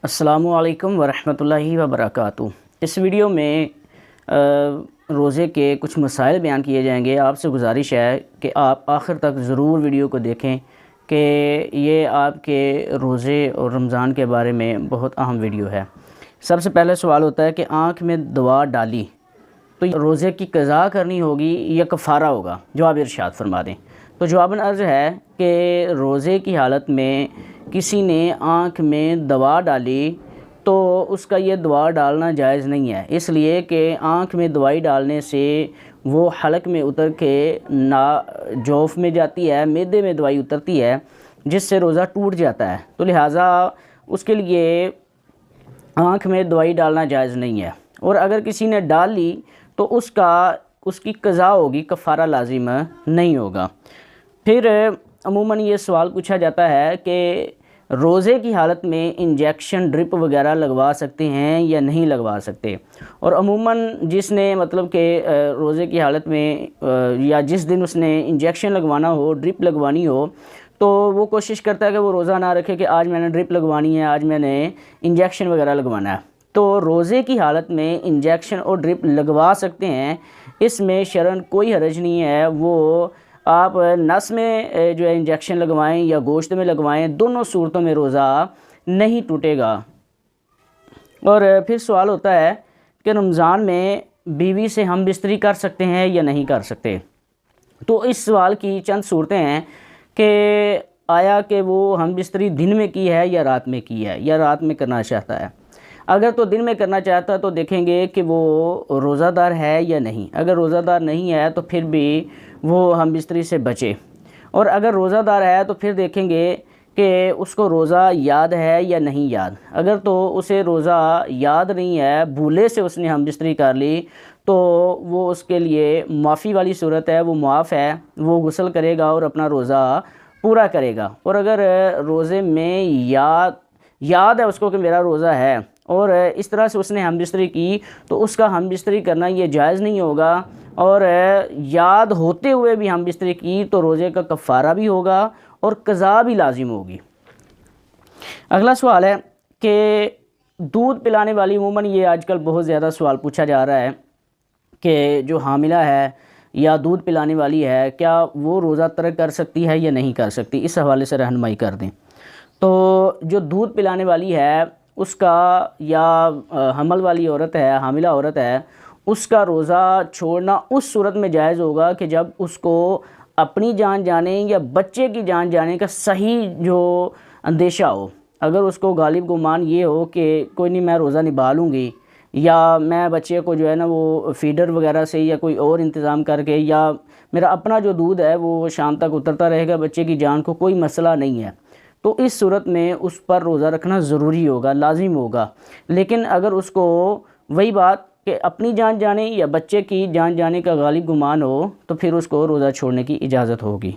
السلام علیکم ورحمۃ اللہ وبرکاتہ۔ اس ویڈیو میں روزے کے کچھ مسائل بیان کیے جائیں گے۔ آپ سے گزارش ہے کہ آپ آخر تک ضرور ویڈیو کو دیکھیں کہ یہ آپ کے روزے اور رمضان کے بارے میں بہت اہم ویڈیو ہے۔ سب سے پہلے سوال ہوتا ہے کہ آنکھ میں دوا ڈالی تو روزے کی قضا کرنی ہوگی یا کفارہ ہوگا؟ جواب ارشاد فرما دیں۔ تو جواباً عرض ہے کہ روزے کی حالت میں کسی نے آنکھ میں دوا ڈالی تو اس کا یہ دوا ڈالنا جائز نہیں ہے، اس لیے کہ آنکھ میں دوائی ڈالنے سے وہ حلق میں اتر کے جوف میں جاتی ہے، معدے میں دوائی اترتی ہے جس سے روزہ ٹوٹ جاتا ہے، تو لہٰذا اس کے لیے آنکھ میں دوائی ڈالنا جائز نہیں ہے۔ اور اگر کسی نے ڈال لی تو اس کی قضا ہوگی، کفارہ لازم نہیں ہوگا۔ پھر عموماً یہ سوال پوچھا جاتا ہے کہ روزے کی حالت میں انجیکشن ڈرپ وغیرہ لگوا سکتے ہیں یا نہیں لگوا سکتے، اور عموماً جس نے مطلب کہ روزے کی حالت میں یا جس دن اس نے انجیکشن لگوانا ہو، ڈرپ لگوانی ہو، تو وہ کوشش کرتا ہے کہ وہ روزہ نہ رکھے کہ آج میں نے ڈرپ لگوانی ہے، آج میں نے انجیکشن وغیرہ لگوانا ہے۔ تو روزے کی حالت میں انجیکشن اور ڈرپ لگوا سکتے ہیں، اس میں شرعاً کوئی حرج نہیں ہے۔ وہ آپ نس میں جو ہے انجیکشن لگوائیں یا گوشت میں لگوائیں، دونوں صورتوں میں روزہ نہیں ٹوٹے گا۔ اور پھر سوال ہوتا ہے کہ رمضان میں بیوی سے ہم بستری کر سکتے ہیں یا نہیں کر سکتے؟ تو اس سوال کی چند صورتیں ہیں کہ آیا کہ وہ ہم بستری دن میں کی ہے یا رات میں کی ہے، یا رات میں کرنا چاہتا ہے۔ اگر تو دن میں کرنا چاہتا ہے تو دیکھیں گے کہ وہ روزہ دار ہے یا نہیں۔ اگر روزہ دار نہیں ہے تو پھر بھی وہ ہم بستری سے بچے، اور اگر روزہ دار ہے تو پھر دیکھیں گے کہ اس کو روزہ یاد ہے یا نہیں یاد۔ اگر تو اسے روزہ یاد نہیں ہے، بھولے سے اس نے ہم بستری کر لی، تو وہ اس کے لیے معافی والی صورت ہے، وہ معاف ہے، وہ غسل کرے گا اور اپنا روزہ پورا کرے گا۔ اور اگر روزے میں یاد ہے اس کو کہ میرا روزہ ہے اور اس طرح سے اس نے ہم بستری کی، تو اس کا ہم بستری کرنا یہ جائز نہیں ہوگا، اور یاد ہوتے ہوئے بھی ہم بستری کی تو روزے کا کفارہ بھی ہوگا اور قضا بھی لازم ہوگی۔ اگلا سوال ہے کہ دودھ پلانے والی، عموماً یہ آج کل بہت زیادہ سوال پوچھا جا رہا ہے کہ جو حاملہ ہے یا دودھ پلانے والی ہے، کیا وہ روزہ ترک کر سکتی ہے یا نہیں کر سکتی؟ اس حوالے سے رہنمائی کر دیں۔ تو جو دودھ پلانے والی ہے اس کا، یا حمل والی عورت ہے، حاملہ عورت ہے، اس کا روزہ چھوڑنا اس صورت میں جائز ہوگا کہ جب اس کو اپنی جان جانے یا بچے کی جان جانے کا صحیح جو اندیشہ ہو۔ اگر اس کو غالب گمان یہ ہو کہ کوئی نہیں، میں روزہ نبھا لوں گی، یا میں بچے کو جو ہے نا وہ فیڈر وغیرہ سے یا کوئی اور انتظام کر کے، یا میرا اپنا جو دودھ ہے وہ شام تک اترتا رہے گا، بچے کی جان کو کوئی مسئلہ نہیں ہے، تو اس صورت میں اس پر روزہ رکھنا ضروری ہوگا، لازم ہوگا۔ لیکن اگر اس کو وہی بات کہ اپنی جان جانے یا بچے کی جان جانے کا غالب گمان ہو، تو پھر اس کو روزہ چھوڑنے کی اجازت ہوگی۔